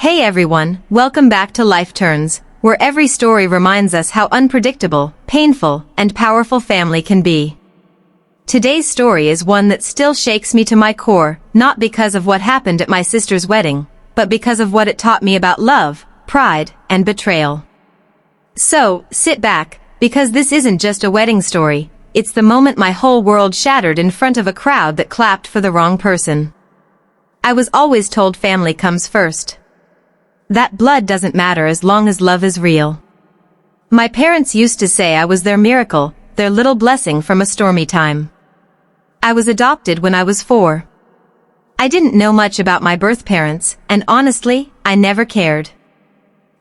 Hey everyone, welcome back to Life Turns, where every story reminds us how unpredictable, painful, and powerful family can be. Today's story is one that still shakes me to my core, not because of what happened at my sister's wedding, but because of what it taught me about love, pride, and betrayal. So, sit back, because this isn't just a wedding story, it's the moment my whole world shattered in front of a crowd that clapped for the wrong person. I was always told family comes first. That blood doesn't matter as long as love is real. My parents used to say I was their miracle, their little blessing from a stormy time. I was adopted when I was 4. I didn't know much about my birth parents, and honestly, I never cared.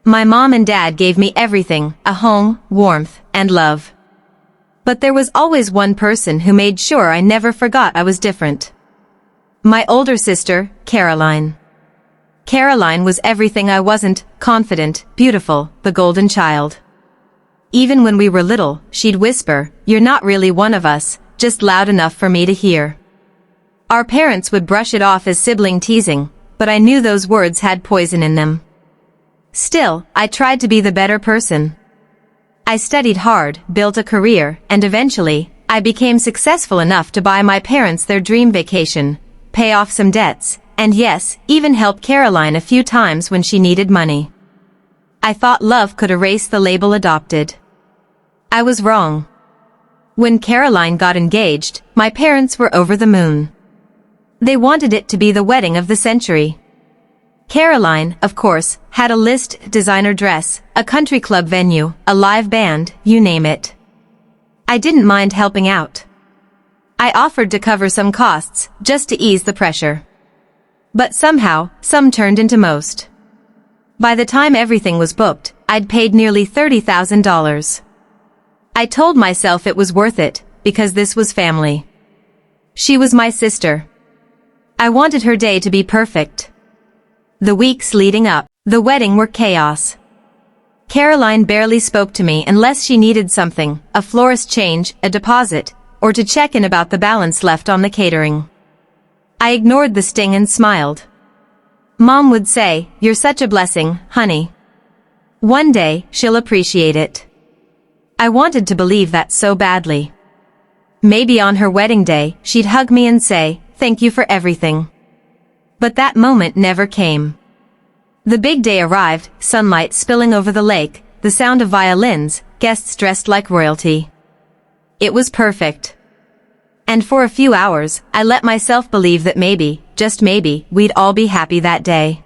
My mom and dad gave me everything, a home, warmth, and love. But there was always one person who made sure I never forgot I was different. My older sister, Caroline. Caroline was everything I wasn't: confident, beautiful, the golden child. Even when we were little, she'd whisper, "You're not really one of us," just loud enough for me to hear. Our parents would brush it off as sibling teasing, but I knew those words had poison in them. Still, I tried to be the better person. I studied hard, built a career, and eventually, I became successful enough to buy my parents their dream vacation, pay off some debts, and yes, even help Caroline a few times when she needed money. I thought love could erase the label adopted. I was wrong. When Caroline got engaged, my parents were over the moon. They wanted it to be the wedding of the century. Caroline, of course, had a list: designer dress, a country club venue, a live band, you name it. I didn't mind helping out. I offered to cover some costs, just to ease the pressure. But somehow, some turned into most. By the time everything was booked, I'd paid nearly $30,000. I told myself it was worth it, because this was family. She was my sister. I wanted her day to be perfect. The weeks leading up, the wedding were chaos. Caroline barely spoke to me unless she needed something, a florist change, a deposit, or to check in about the balance left on the catering. I ignored the sting and smiled. Mom would say, "You're such a blessing, honey. One day, she'll appreciate it." I wanted to believe that so badly. Maybe on her wedding day, she'd hug me and say, "Thank you for everything." But that moment never came. The big day arrived, sunlight spilling over the lake, the sound of violins, guests dressed like royalty. It was perfect. And for a few hours, I let myself believe that maybe, just maybe, we'd all be happy that day.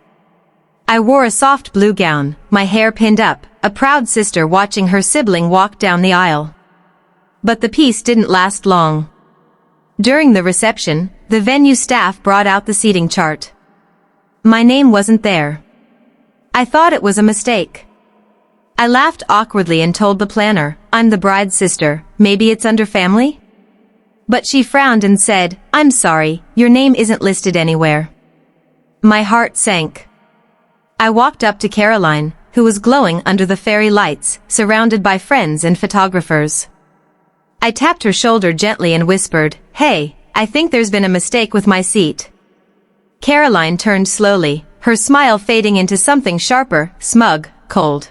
I wore a soft blue gown, my hair pinned up, a proud sister watching her sibling walk down the aisle. But the peace didn't last long. During the reception, the venue staff brought out the seating chart. My name wasn't there. I thought it was a mistake. I laughed awkwardly and told the planner, "I'm the bride's sister, maybe it's under family?" But she frowned and said, "I'm sorry, your name isn't listed anywhere." My heart sank. I walked up to Caroline, who was glowing under the fairy lights, surrounded by friends and photographers. I tapped her shoulder gently and whispered, "Hey, I think there's been a mistake with my seat." Caroline turned slowly, her smile fading into something sharper, smug, cold.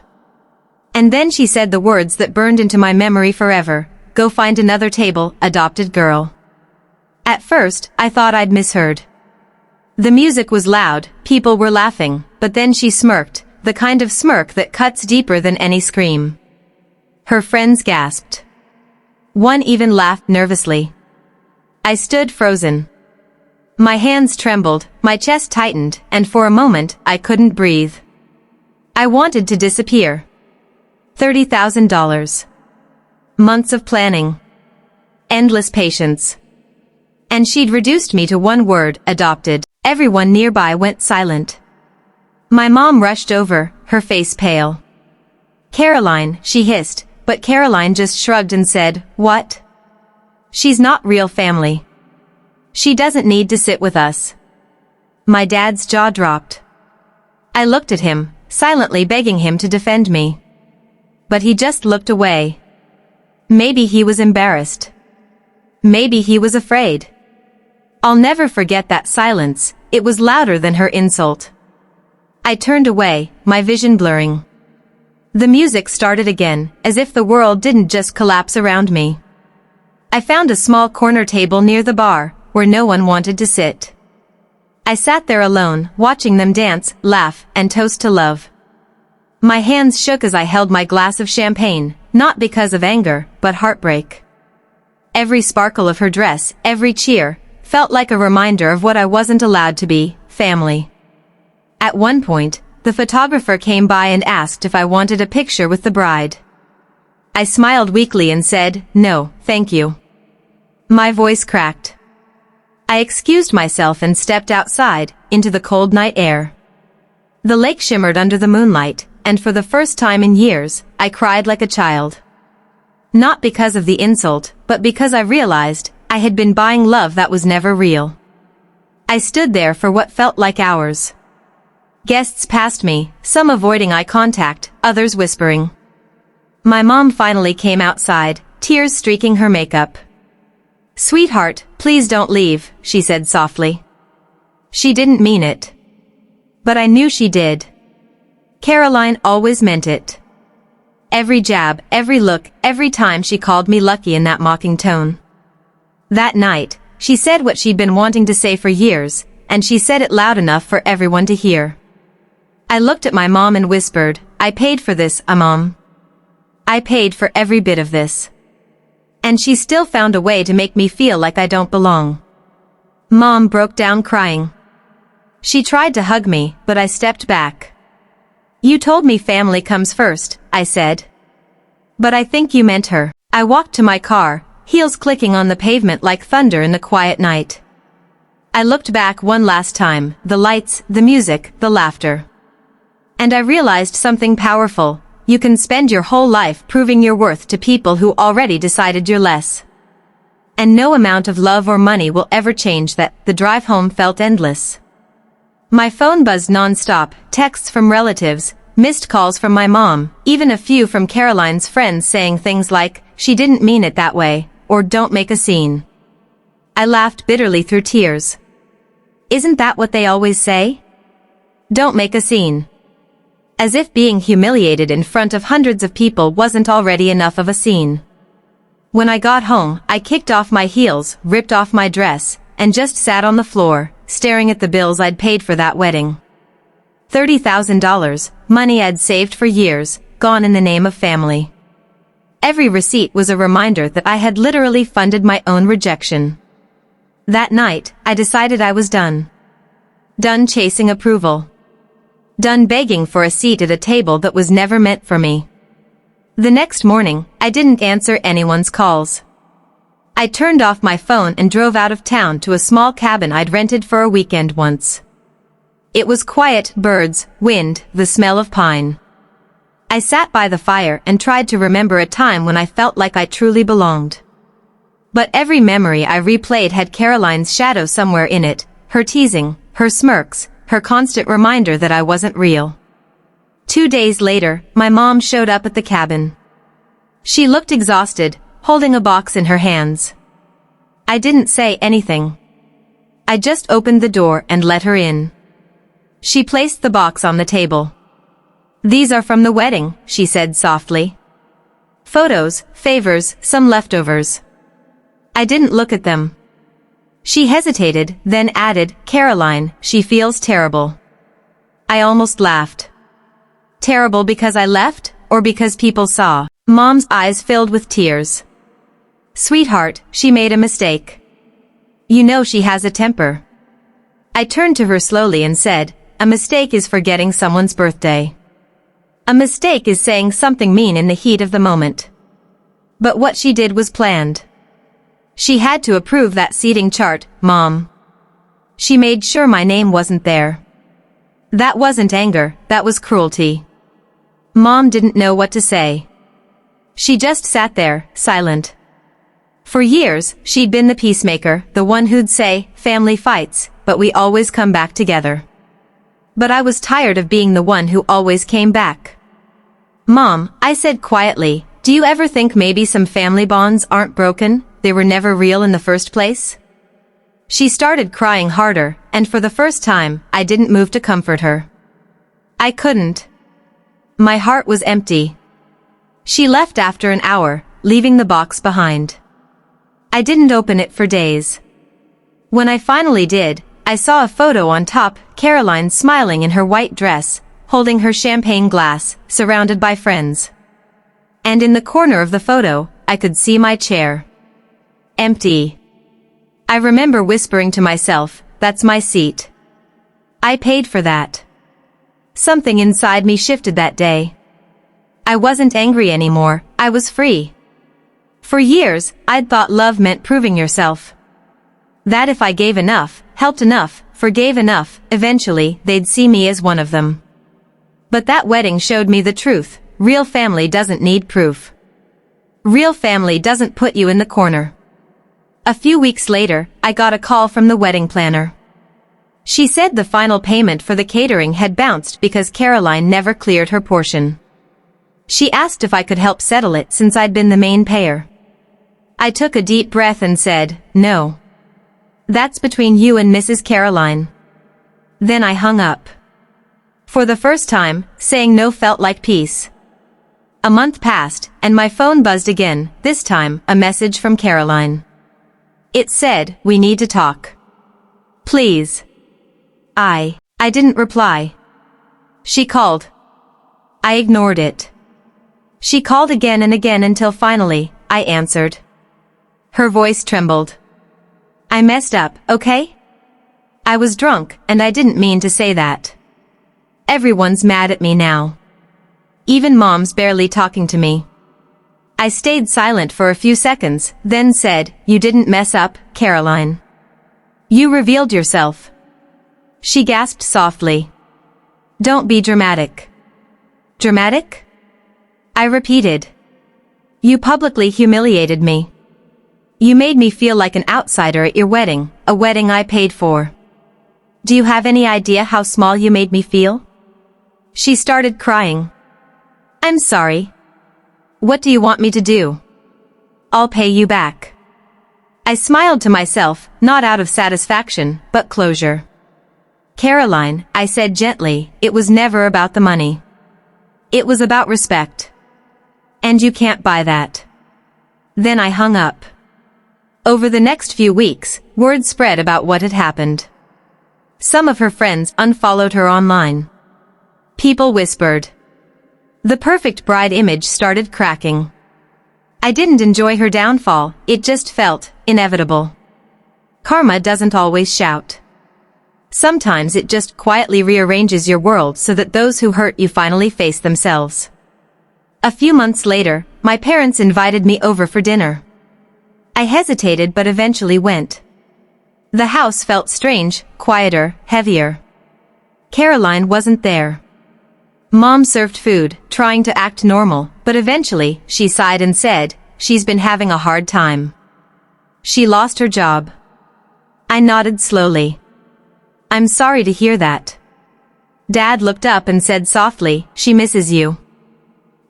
And then she said the words that burned into my memory forever: "Go find another table, adopted girl." At first, I thought I'd misheard. The music was loud, people were laughing, but then she smirked, the kind of smirk that cuts deeper than any scream. Her friends gasped. One even laughed nervously. I stood frozen. My hands trembled, my chest tightened, and for a moment, I couldn't breathe. I wanted to disappear. $30,000. Months of planning. Endless patience. And she'd reduced me to one word: adopted. Everyone nearby went silent. My mom rushed over, her face pale. "Caroline," she hissed, but Caroline just shrugged and said, "What? She's not real family. She doesn't need to sit with us." My dad's jaw dropped. I looked at him, silently begging him to defend me. But he just looked away. Maybe he was embarrassed. Maybe he was afraid. I'll never forget that silence, it was louder than her insult. I turned away, my vision blurring. The music started again, as if the world didn't just collapse around me. I found a small corner table near the bar, where no one wanted to sit. I sat there alone, watching them dance, laugh, and toast to love. My hands shook as I held my glass of champagne, not because of anger, but heartbreak. Every sparkle of her dress, every cheer, felt like a reminder of what I wasn't allowed to be, family. At one point, the photographer came by and asked if I wanted a picture with the bride. I smiled weakly and said, "No, thank you." My voice cracked. I excused myself and stepped outside, into the cold night air. The lake shimmered under the moonlight, and for the first time in years, I cried like a child. Not because of the insult, but because I realized I had been buying love that was never real. I stood there for what felt like hours. Guests passed me, some avoiding eye contact, others whispering. My mom finally came outside, tears streaking her makeup. "Sweetheart, please don't leave," she said softly. She didn't mean it. But I knew she did. Caroline always meant it. Every jab, every look, every time she called me lucky in that mocking tone. That night, she said what she'd been wanting to say for years, and she said it loud enough for everyone to hear. I looked at my mom and whispered, "I paid for this, Mom. I paid for every bit of this." And she still found a way to make me feel like I don't belong. Mom broke down crying. She tried to hug me, but I stepped back. "You told me family comes first," I said. "But I think you meant her." I walked to my car, heels clicking on the pavement like thunder in the quiet night. I looked back one last time, the lights, the music, the laughter. And I realized something powerful. You can spend your whole life proving your worth to people who already decided you're less. And no amount of love or money will ever change that. The drive home felt endless. My phone buzzed non-stop, texts from relatives, missed calls from my mom, even a few from Caroline's friends saying things like, "She didn't mean it that way," or "Don't make a scene." I laughed bitterly through tears. Isn't that what they always say? Don't make a scene. As if being humiliated in front of hundreds of people wasn't already enough of a scene. When I got home, I kicked off my heels, ripped off my dress, and just sat on the floor, staring at the bills I'd paid for that wedding. $30,000, money I'd saved for years, gone in the name of family. Every receipt was a reminder that I had literally funded my own rejection. That night, I decided I was done. Done chasing approval. Done begging for a seat at a table that was never meant for me. The next morning, I didn't answer anyone's calls. I turned off my phone and drove out of town to a small cabin I'd rented for a weekend once. It was quiet, birds, wind, the smell of pine. I sat by the fire and tried to remember a time when I felt like I truly belonged. But every memory I replayed had Caroline's shadow somewhere in it, her teasing, her smirks, her constant reminder that I wasn't real. 2 days later, my mom showed up at the cabin. She looked exhausted, holding a box in her hands. I didn't say anything. I just opened the door and let her in. She placed the box on the table. "These are from the wedding," she said softly. "Photos, favors, some leftovers." I didn't look at them. She hesitated, then added, "Caroline, she feels terrible." I almost laughed. Terrible because I left, or because people saw? Mom's eyes filled with tears. "Sweetheart, she made a mistake. You know she has a temper." I turned to her slowly and said, "A mistake is forgetting someone's birthday. A mistake is saying something mean in the heat of the moment." But what she did was planned. She had to approve that seating chart, Mom. She made sure my name wasn't there. That wasn't anger, that was cruelty. Mom didn't know what to say. She just sat there, silent. For years, she'd been the peacemaker, the one who'd say, "Family fights, but we always come back together." But I was tired of being the one who always came back. "Mom," I said quietly, "do you ever think maybe some family bonds aren't broken? They were never real in the first place?" She started crying harder, and for the first time, I didn't move to comfort her. I couldn't. My heart was empty. She left after an hour, leaving the box behind. I didn't open it for days. When I finally did, I saw a photo on top, Caroline smiling in her white dress, holding her champagne glass, surrounded by friends. And in the corner of the photo, I could see my chair. Empty. I remember whispering to myself, "That's my seat. I paid for that." Something inside me shifted that day. I wasn't angry anymore, I was free. For years, I'd thought love meant proving yourself. That if I gave enough, helped enough, forgave enough, eventually they'd see me as one of them. But that wedding showed me the truth. Real family doesn't need proof. Real family doesn't put you in the corner. A few weeks later, I got a call from the wedding planner. She said the final payment for the catering had bounced because Caroline never cleared her portion. She asked if I could help settle it since I'd been the main payer. I took a deep breath and said, "No. That's between you and Mrs. Caroline." Then I hung up. For the first time, saying no felt like peace. A month passed, and my phone buzzed again, this time, a message from Caroline. It said, "We need to talk. Please." I didn't reply. She called. I ignored it. She called again and again until finally, I answered. Her voice trembled. "I messed up, okay? I was drunk, and I didn't mean to say that. Everyone's mad at me now. Even Mom's barely talking to me." I stayed silent for a few seconds, then said, "You didn't mess up, Caroline. You revealed yourself." She gasped softly. "Don't be dramatic." "Dramatic?" I repeated. "You publicly humiliated me. You made me feel like an outsider at your wedding, a wedding I paid for. Do you have any idea how small you made me feel?" She started crying. "I'm sorry. What do you want me to do?" "I'll pay you back." I smiled to myself, not out of satisfaction, but closure. "Caroline," I said gently, "it was never about the money. It was about respect. And you can't buy that." Then I hung up. Over the next few weeks, word spread about what had happened. Some of her friends unfollowed her online. People whispered. The perfect bride image started cracking. I didn't enjoy her downfall, it just felt inevitable. Karma doesn't always shout. Sometimes it just quietly rearranges your world so that those who hurt you finally face themselves. A few months later, my parents invited me over for dinner. I hesitated but eventually went. The house felt strange, quieter, heavier. Caroline wasn't there. Mom served food, trying to act normal, but eventually, she sighed and said, "She's been having a hard time. She lost her job." I nodded slowly. "I'm sorry to hear that." Dad looked up and said softly, "She misses you."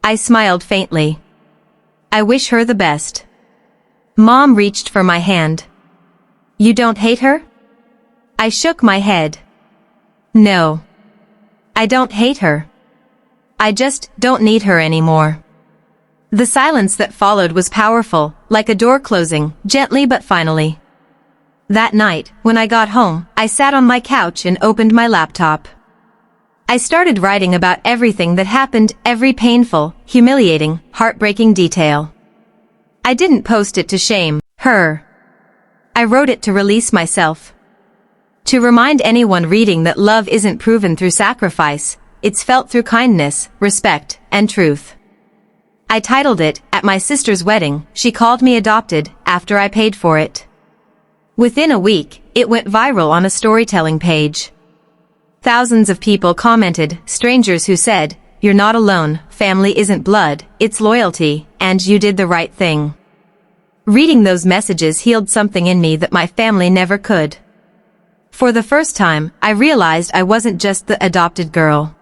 I smiled faintly. "I wish her the best." Mom reached for my hand. "You don't hate her?" I shook my head. "No. I don't hate her. I just don't need her anymore." The silence that followed was powerful, like a door closing, gently but finally. That night, when I got home, I sat on my couch and opened my laptop. I started writing about everything that happened, every painful, humiliating, heartbreaking detail. I didn't post it to shame her. I wrote it to release myself. To remind anyone reading that love isn't proven through sacrifice, it's felt through kindness, respect, and truth. I titled it, "At My Sister's Wedding, She Called Me Adopted, After I Paid for It." Within a week, it went viral on a storytelling page. Thousands of people commented, strangers who said, "You're not alone, family isn't blood, it's loyalty, and you did the right thing." Reading those messages healed something in me that my family never could. For the first time, I realized I wasn't just the adopted girl.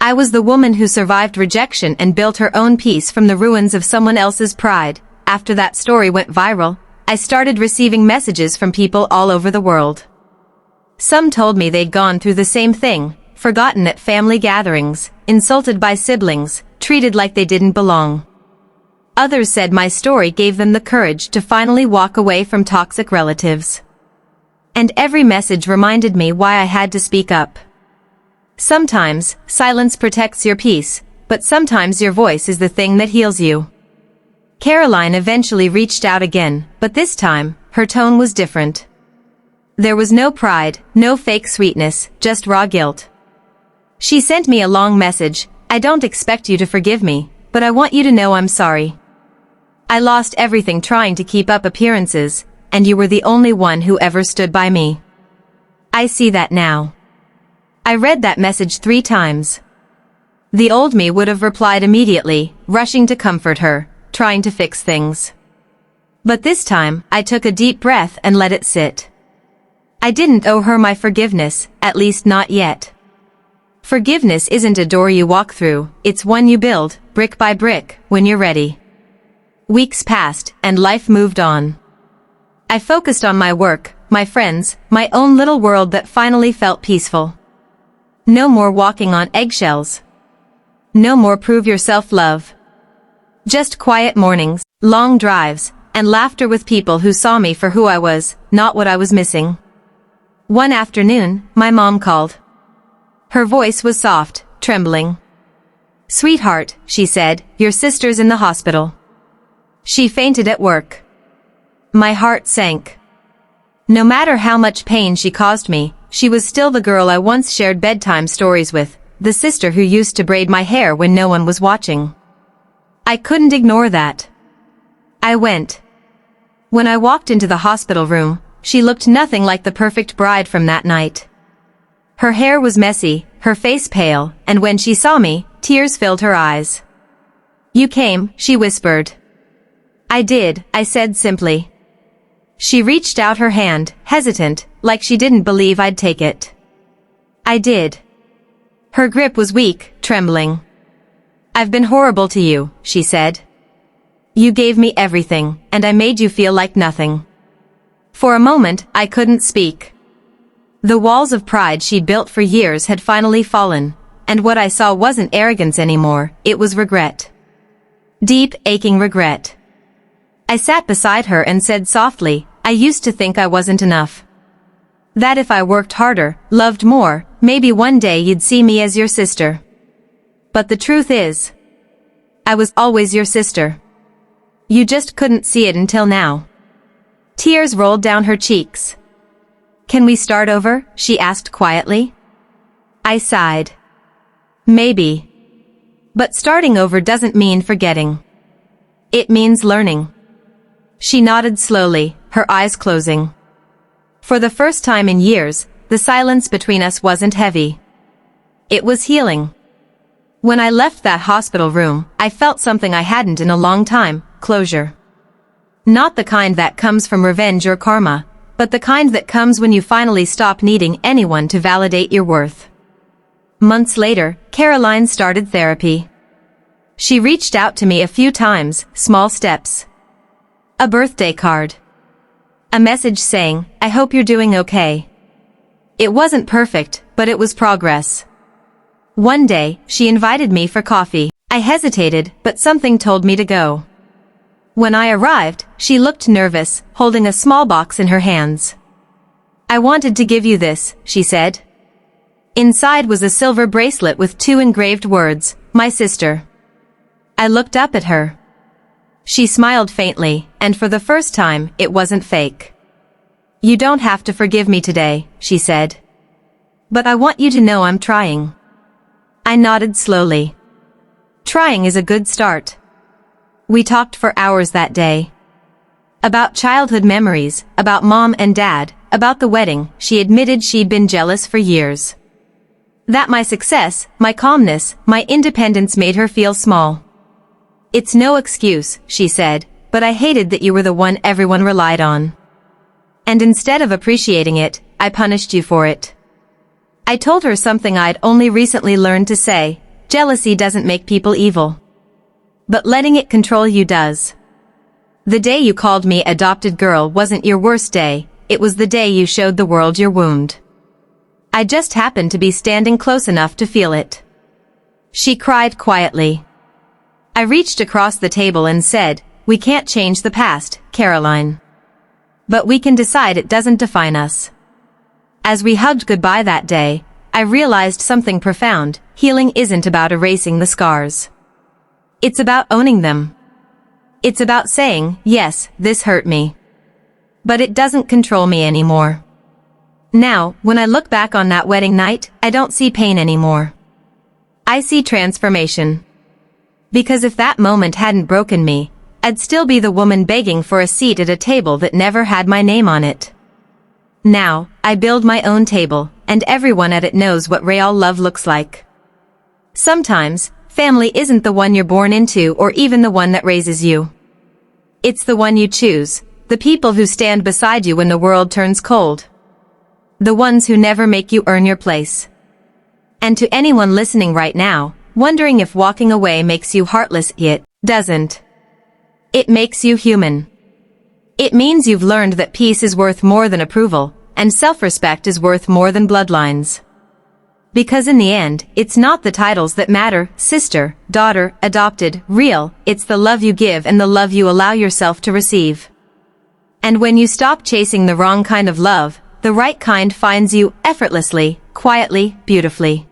I was the woman who survived rejection and built her own peace from the ruins of someone else's pride. After that story went viral, I started receiving messages from people all over the world. Some told me they'd gone through the same thing, forgotten at family gatherings, insulted by siblings, treated like they didn't belong. Others said my story gave them the courage to finally walk away from toxic relatives. And every message reminded me why I had to speak up. Sometimes, silence protects your peace, but sometimes your voice is the thing that heals you. Caroline eventually reached out again, but this time, her tone was different. There was no pride, no fake sweetness, just raw guilt. She sent me a long message. I don't expect you to forgive me, but I want you to know I'm sorry. I lost everything trying to keep up appearances, and you were the only one who ever stood by me. I see that now. I read that message 3 times. The old me would have replied immediately, rushing to comfort her, trying to fix things. But this time, I took a deep breath and let it sit. I didn't owe her my forgiveness, at least not yet. Forgiveness isn't a door you walk through, it's one you build, brick by brick, when you're ready. Weeks passed, and life moved on. I focused on my work, my friends, my own little world that finally felt peaceful. No more walking on eggshells. No more prove yourself love. Just quiet mornings, long drives, and laughter with people who saw me for who I was, not what I was missing. One afternoon, my mom called. Her voice was soft, trembling. "Sweetheart," she said, "your sister's in the hospital. She fainted at work." My heart sank. No matter how much pain she caused me, she was still the girl I once shared bedtime stories with, the sister who used to braid my hair when no one was watching. I couldn't ignore that. I went. When I walked into the hospital room, she looked nothing like the perfect bride from that night. Her hair was messy, her face pale, and when she saw me, tears filled her eyes. "You came," she whispered. "I did," I said simply. She reached out her hand, hesitant, like she didn't believe I'd take it. I did. Her grip was weak, trembling. "I've been horrible to you," she said. "You gave me everything, and I made you feel like nothing." For a moment, I couldn't speak. The walls of pride she'd built for years had finally fallen, and what I saw wasn't arrogance anymore, it was regret. Deep, aching regret. I sat beside her and said softly, "I used to think I wasn't enough. That if I worked harder, loved more, maybe one day you'd see me as your sister. But the truth is, I was always your sister. You just couldn't see it until now." Tears rolled down her cheeks. "Can we start over?" she asked quietly. I sighed. "Maybe. But starting over doesn't mean forgetting. It means learning." She nodded slowly, her eyes closing. For the first time in years, the silence between us wasn't heavy. It was healing. When I left that hospital room, I felt something I hadn't in a long time, closure. Not the kind that comes from revenge or karma, but the kind that comes when you finally stop needing anyone to validate your worth. Months later, Caroline started therapy. She reached out to me a few times, small steps. A birthday card. A message saying, "I hope you're doing okay." It wasn't perfect, but it was progress. One day, she invited me for coffee. I hesitated, but something told me to go. When I arrived, she looked nervous, holding a small box in her hands. "I wanted to give you this," she said. Inside was a silver bracelet with 2 engraved words, "My sister." I looked up at her. She smiled faintly, and for the first time, it wasn't fake. "You don't have to forgive me today," she said. "But I want you to know I'm trying." I nodded slowly. Trying is a good start. We talked for hours that day. About childhood memories, about mom and dad, about the wedding. She admitted she'd been jealous for years. That my success, my calmness, my independence made her feel small. "It's no excuse," she said, "but I hated that you were the one everyone relied on. And instead of appreciating it, I punished you for it." I told her something I'd only recently learned to say, jealousy doesn't make people evil. But letting it control you does. The day you called me adopted girl wasn't your worst day, it was the day you showed the world your wound. I just happened to be standing close enough to feel it. She cried quietly. I reached across the table and said, "We can't change the past, Caroline. But we can decide it doesn't define us." As we hugged goodbye that day, I realized something profound. Healing isn't about erasing the scars. It's about owning them. It's about saying, yes, this hurt me. But it doesn't control me anymore. Now, when I look back on that wedding night, I don't see pain anymore. I see transformation. Because if that moment hadn't broken me, I'd still be the woman begging for a seat at a table that never had my name on it. Now, I build my own table, and everyone at it knows what real love looks like. Sometimes, family isn't the one you're born into or even the one that raises you. It's the one you choose, the people who stand beside you when the world turns cold. The ones who never make you earn your place. And to anyone listening right now, wondering if walking away makes you heartless, it doesn't. It makes you human. It means you've learned that peace is worth more than approval, and self-respect is worth more than bloodlines. Because in the end, it's not the titles that matter, sister, daughter, adopted, real, it's the love you give and the love you allow yourself to receive. And when you stop chasing the wrong kind of love, the right kind finds you, effortlessly, quietly, beautifully.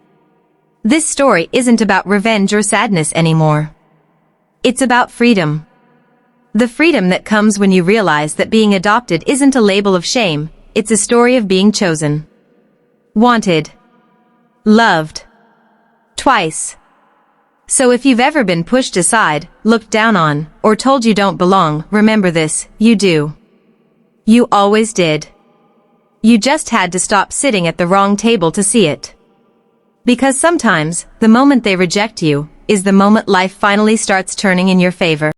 This story isn't about revenge or sadness anymore. It's about freedom. The freedom that comes when you realize that being adopted isn't a label of shame, it's a story of being chosen. Wanted. Loved. Twice. So if you've ever been pushed aside, looked down on, or told you don't belong, remember this, you do. You always did. You just had to stop sitting at the wrong table to see it. Because sometimes, the moment they reject you, is the moment life finally starts turning in your favor.